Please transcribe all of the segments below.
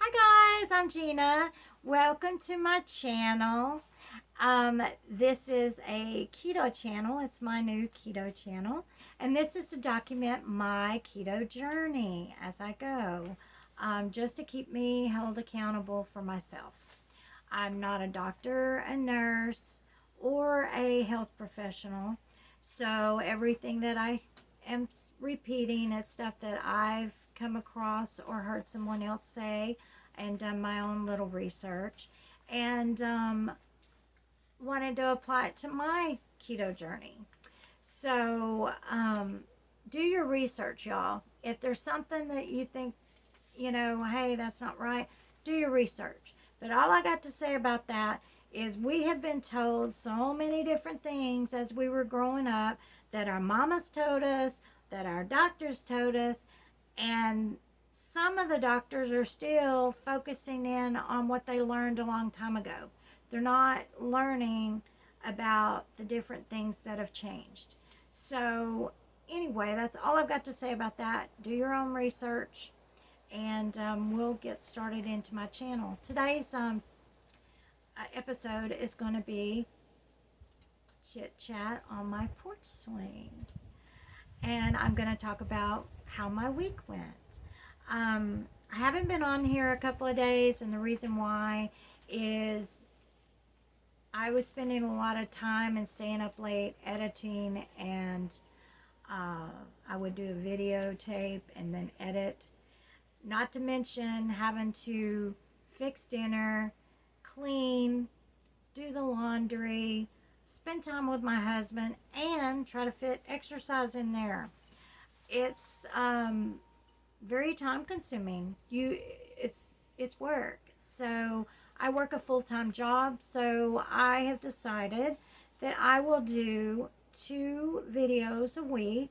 Hi guys, I'm Gina. Welcome to my channel. This is a keto channel. It's my new keto channel. And this is to document my keto journey as I go, just to keep me held accountable for myself. I'm not a doctor, a nurse, or a health professional. So everything that I am repeating is stuff that I've come across or heard someone else say and done my own little research and wanted to apply it to my keto journey. So do your research, y'all. If there's something that you think, hey, that's not right, do your research. But all I got to say about that is we have been told so many different things as we were growing up that our mamas told us, that our doctors told us, and some of the doctors are still focusing in on what they learned a long time ago. They're not learning about the different things that have changed. So, anyway, that's all I've got to say about that. Do your own research, and we'll get started into my channel. Today's episode is going to be chit chat on my porch swing, and I'm going to talk about how my week went. I haven't been on here a couple of days, and the reason why is I was spending a lot of time and staying up late editing, and I would do a videotape and then edit. Not to mention having to fix dinner, clean, do the laundry, spend time with my husband, and try to fit exercise in there. It's very time consuming. It's work. So I work a full-time job, so I have decided that I will do 2 videos a week.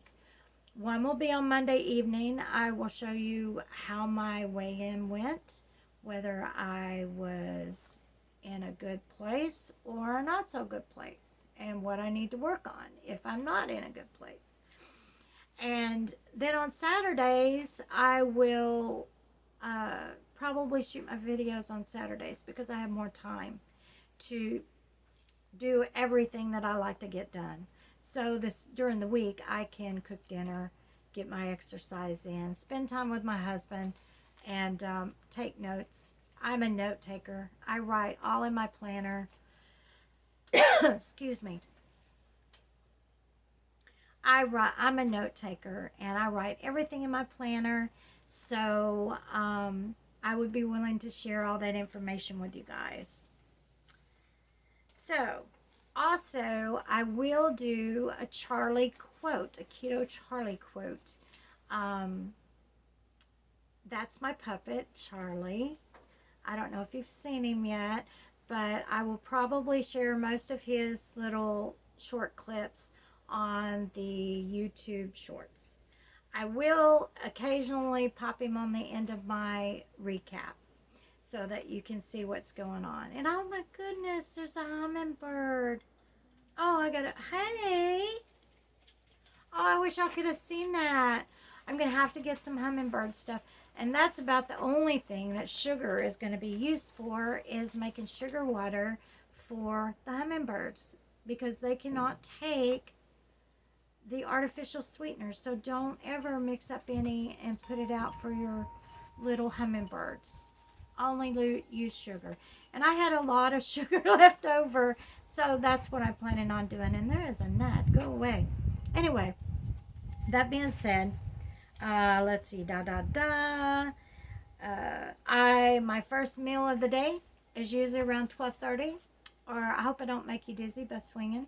One will be on Monday evening. I will show you how my weigh-in went, whether I was in a good place or a not so good place, and what I need to work on if I'm not in a good place. And then on Saturdays, I will probably shoot my videos on Saturdays because I have more time to do everything that I like to get done. So this during the week, I can cook dinner, get my exercise in, spend time with my husband, and take notes. I'm a note taker. I write all in my planner. Excuse me. I'm a note taker, and I write everything in my planner. So I would be willing to share all that information with you guys. So also, I will do a Charlie quote, a Keto Charlie quote. Um, that's my puppet, Charlie. I don't know if you've seen him yet, but I will probably share most of his little short clips on the YouTube shorts. I will occasionally pop him on the end of my recap so that you can see what's going on. And oh my goodness, there's a hummingbird. Oh, I got it. Hey. Oh, I wish I could have seen that. I'm going to have to get some hummingbird stuff. And that's about the only thing that sugar is going to be used for, is making sugar water for the hummingbirds, because they cannot take the artificial sweeteners. So don't ever mix up any and put it out for your little hummingbirds. Only use sugar. And I had a lot of sugar left over, so that's what I'm planning on doing. And there is a gnat. Go away. Anyway, that being said, let's see. My first meal of the day is usually around 12:30, or I hope I don't make you dizzy by swinging.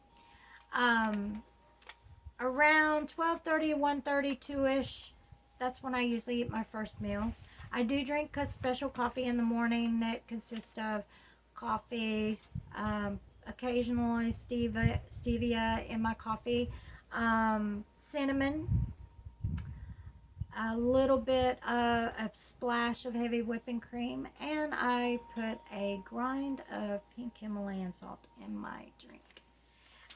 Around 12:30, 1:30, 2-ish. That's when I usually eat my first meal. I do drink a special coffee in the morning that consists of coffee, occasionally stevia in my coffee, cinnamon, a little bit of a splash of heavy whipping cream, and I put a grind of pink Himalayan salt in my drink.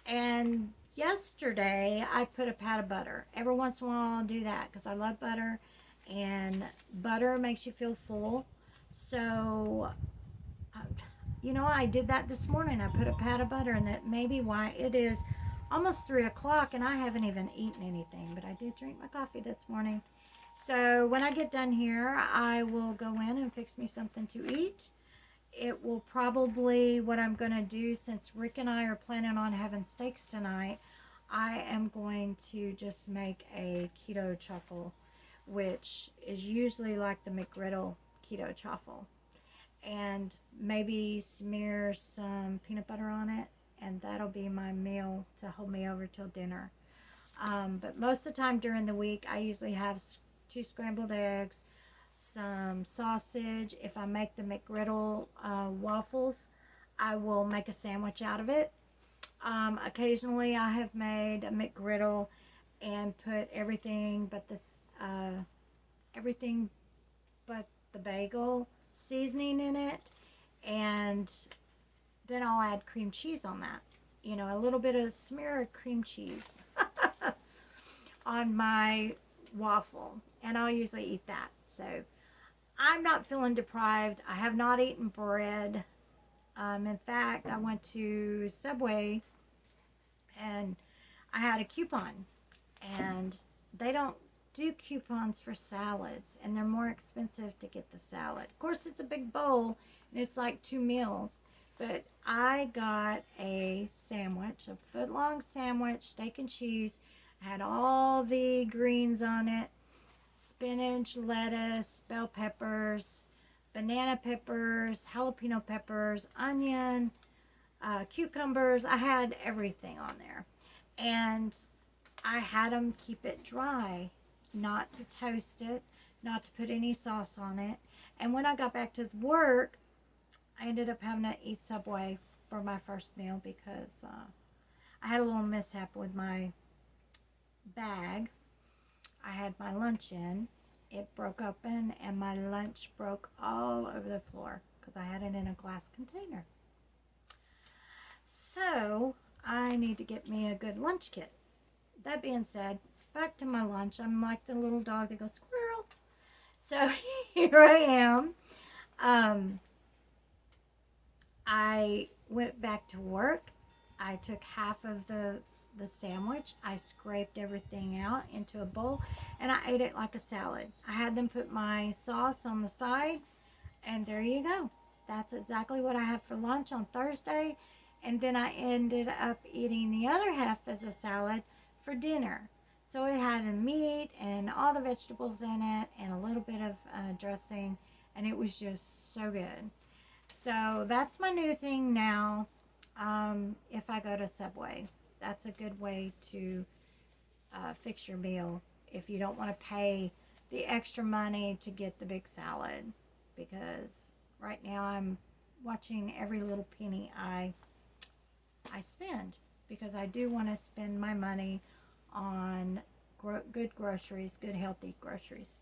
And yesterday I put a pat of butter. Every once in a while I'll do that because I love butter, and butter makes you feel full. So, uh, I did that this morning. I put a pat of butter, and that may be why it is almost 3 o'clock, and I haven't even eaten anything. But I did drink my coffee this morning. So when I get done here, I will go in and fix me something to eat. It will probably, what I'm going to do, since Rick and I are planning on having steaks tonight, I am going to just make a keto truffle, which is usually like the McGriddle keto truffle. And maybe smear some peanut butter on it, and that'll be my meal to hold me over till dinner. But most of the time during the week, I usually have 2 scrambled eggs, some sausage. If I make the McGriddle waffles, I will make a sandwich out of it. Occasionally, I have made a McGriddle and put everything but the bagel seasoning in it, and then I'll add cream cheese on that. A little bit of smear of cream cheese on my waffle, and I'll usually eat that. So I'm not feeling deprived. I have not eaten bread. In fact, I went to Subway and I had a coupon, and they don't do coupons for salads, and they're more expensive to get the salad. Of course, it's a big bowl, and it's like 2 meals, but I got a sandwich, a foot-long sandwich, steak and cheese. I had all the greens on it: spinach, lettuce, bell peppers, banana peppers, jalapeno peppers, onion, cucumbers. I had everything on there. And I had them keep it dry, not to toast it, not to put any sauce on it. And when I got back to work, I ended up having to eat Subway for my first meal because I had a little mishap with my bag. I had my lunch in. It broke open, and my lunch broke all over the floor because I had it in a glass container. So I need to get me a good lunch kit. That being said, back to my lunch. I'm like the little dog that goes squirrel. So here I am. I went back to work. I took half of the sandwich. I scraped everything out into a bowl, and I ate it like a salad. I had them put my sauce on the side, and there you go. That's exactly what I had for lunch on Thursday. And then I ended up eating the other half as a salad for dinner. So it had the meat and all the vegetables in it and a little bit of dressing, and it was just so good. So that's my new thing now. If I go to Subway, that's a good way to fix your meal if you don't want to pay the extra money to get the big salad, because right now I'm watching every little penny I spend, because I do want to spend my money on good groceries, good healthy groceries.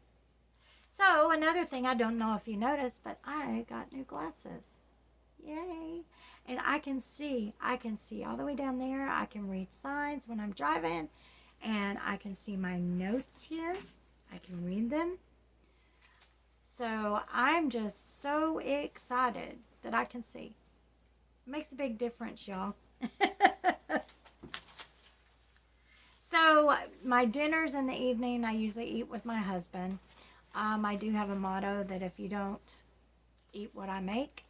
So another thing, I don't know if you noticed, but I got new glasses. Yay! And I can see all the way down there. I can read signs when I'm driving, and I can see my notes here. I can read them. So I'm just so excited that I can see. It makes a big difference, y'all. So my dinners in the evening, I usually eat with my husband. I do have a motto that if you don't eat what I make,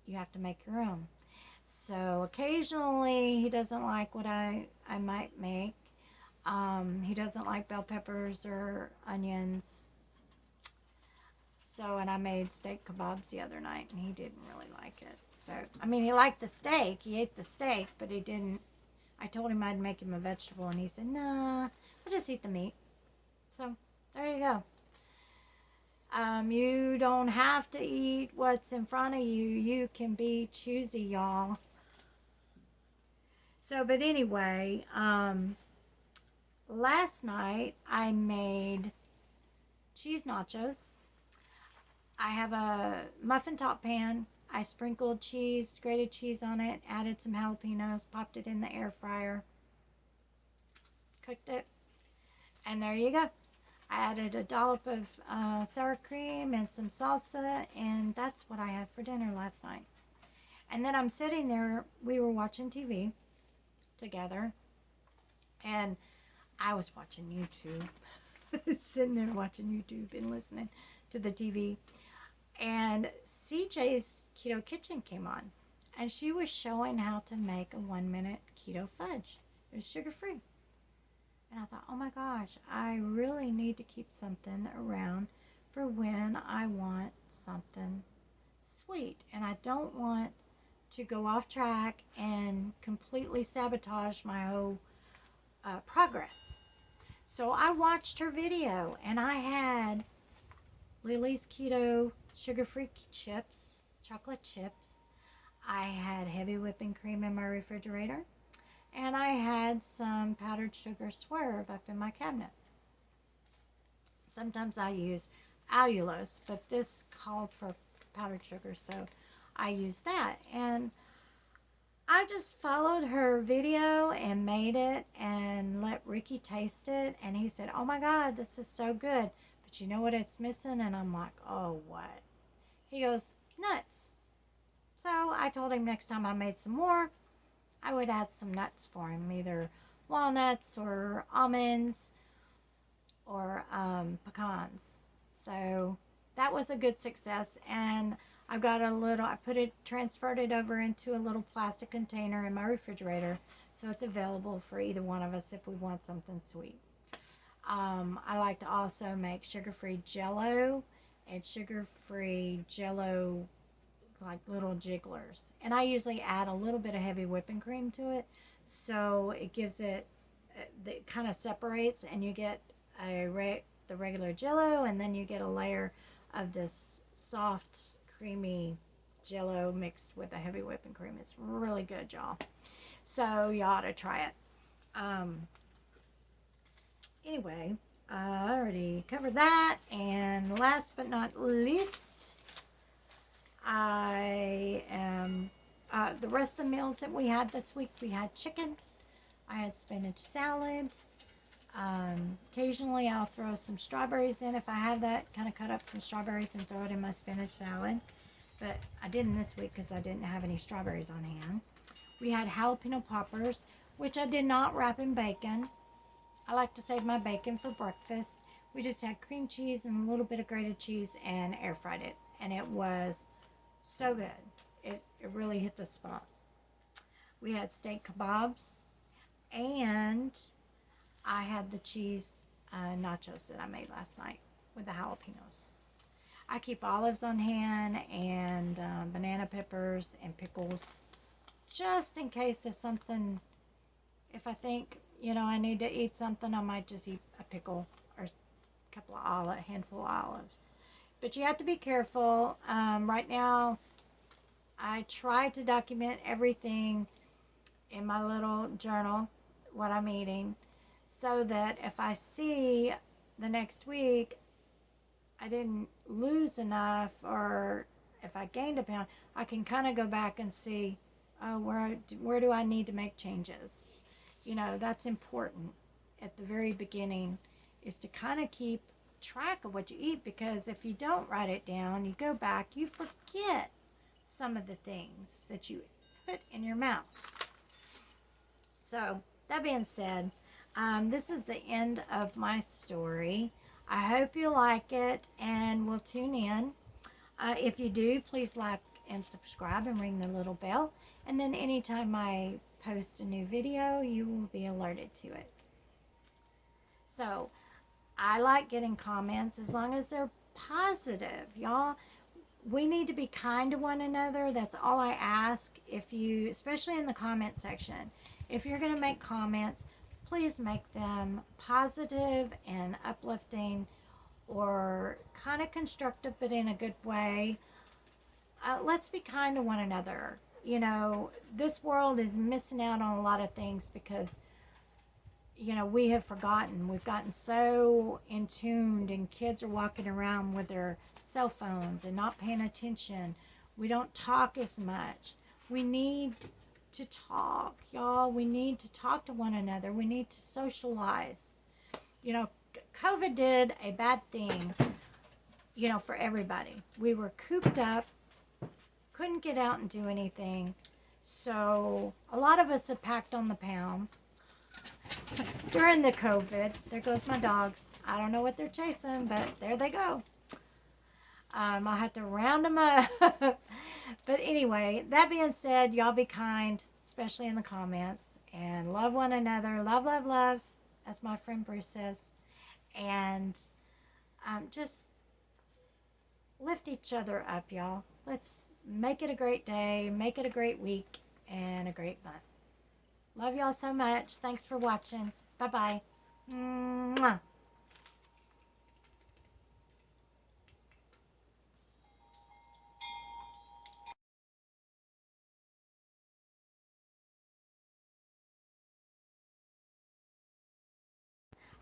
you have to make your own. So occasionally he doesn't like what I might make. He doesn't like bell peppers or onions. So, and I made steak kebabs the other night, and he didn't really like it. So, I mean, he liked the steak. He ate the steak, but he didn't. I told him I'd make him a vegetable, and he said, nah, I'll just eat the meat. So, there you go. You don't have to eat what's in front of you. You can be choosy, y'all. So, but anyway, last night I made cheese nachos. I have a muffin top pan. I sprinkled cheese, grated cheese on it, added some jalapenos, popped it in the air fryer, cooked it, and there you go. I added a dollop of sour cream and some salsa, and that's what I had for dinner last night. And then I'm sitting there, we were watching TV together, and I was watching YouTube. Sitting there watching YouTube and listening to the TV. And CJ's Keto Kitchen came on, and she was showing how to make a 1 minute keto fudge. It was sugar free. And I thought, oh my gosh, I really need to keep something around for when I want something sweet. And I don't want to go off track and completely sabotage my whole progress. So I watched her video, and I had Lily's Keto sugar-free chips, chocolate chips. I had heavy whipping cream in my refrigerator, and I had some powdered sugar swerve up in my cabinet. Sometimes I use allulose, but this called for powdered sugar, so I used that. And I just followed her video and made it and let Ricky taste it. And he said, oh my God, this is so good. But you know what it's missing? And I'm like, oh, what? He goes, nuts. So I told him next time I made some more, I would add some nuts for him, either walnuts or almonds or pecans. So that was a good success. And I've got a little, transferred it over into a little plastic container in my refrigerator, so it's available for either one of us if we want something sweet. I like to also make sugar-free Jello and sugar-free Jello, like little jigglers. And I usually add a little bit of heavy whipping cream to it, so it gives it, it kind of separates, and you get the regular Jello, and then you get a layer of this soft, creamy Jello mixed with a heavy whipping cream. It's really good, y'all. So you ought to try it. Anyway, I already covered that. And last but not least, I am the rest of the meals that we had this week. We had chicken. I had spinach salad. Occasionally I'll throw some strawberries in. If I have that, kind of cut up some strawberries and throw it in my spinach salad. But I didn't this week because I didn't have any strawberries on hand. We had jalapeno poppers, which I did not wrap in bacon. I like to save my bacon for breakfast. We just had cream cheese and a little bit of grated cheese and air fried it. And it was so good. It really hit the spot. We had steak kebabs, and I had the cheese nachos that I made last night with the jalapenos. I keep olives on hand and banana peppers and pickles just in case there's something. If I think, I need to eat something, I might just eat a pickle or a handful of olives. But you have to be careful. Right now, I try to document everything in my little journal, what I'm eating, so that if I see the next week I didn't lose enough, or if I gained a pound, I can kind of go back and see, where do I need to make changes. That's important at the very beginning, is to kind of keep track of what you eat, because if you don't write it down, you go back, you forget some of the things that you put in your mouth. So that being said, this is the end of my story. I hope you like it and will tune in. If you do, please like and subscribe and ring the little bell. And then anytime I post a new video, you will be alerted to it. So I like getting comments as long as they're positive. Y'all, we need to be kind to one another. That's all I ask. Especially in the comment section, if you're going to make comments, please make them positive and uplifting, or kind of constructive, but in a good way. Let's be kind to one another. This world is missing out on a lot of things because, we have forgotten. We've gotten so in tuned, and kids are walking around with their cell phones and not paying attention. We don't talk as much. We need to talk, y'all. We need to talk to one another. We need to socialize. COVID did a bad thing, for everybody. We were cooped up, couldn't get out and do anything. So a lot of us have packed on the pounds during the COVID. There goes my dogs. I don't know what they're chasing, but there they go. I'll have to round them up. But anyway, that being said, y'all be kind, especially in the comments, and love one another. Love, love, love, as my friend Bruce says. And just lift each other up, y'all. Let's make it a great day, make it a great week, and a great month. Love y'all so much. Thanks for watching. Bye-bye. Mwah.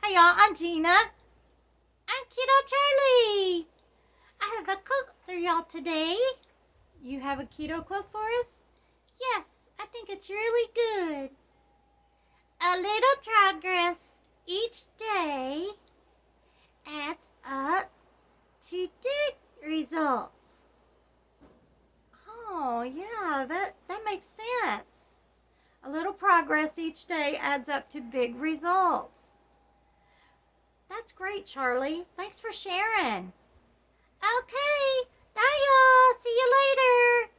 Hey y'all, I'm Gina. I'm Keto Charlie. I have a quote for y'all today. You have a keto quote for us? Yes, I think it's really good. A little progress each day adds up to big results. Oh, yeah, that makes sense. A little progress each day adds up to big results. That's great, Charlie. Thanks for sharing. Okay. Bye, y'all. See you later.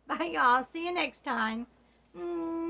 Mwah. Bye, y'all. See you next time. Mwah.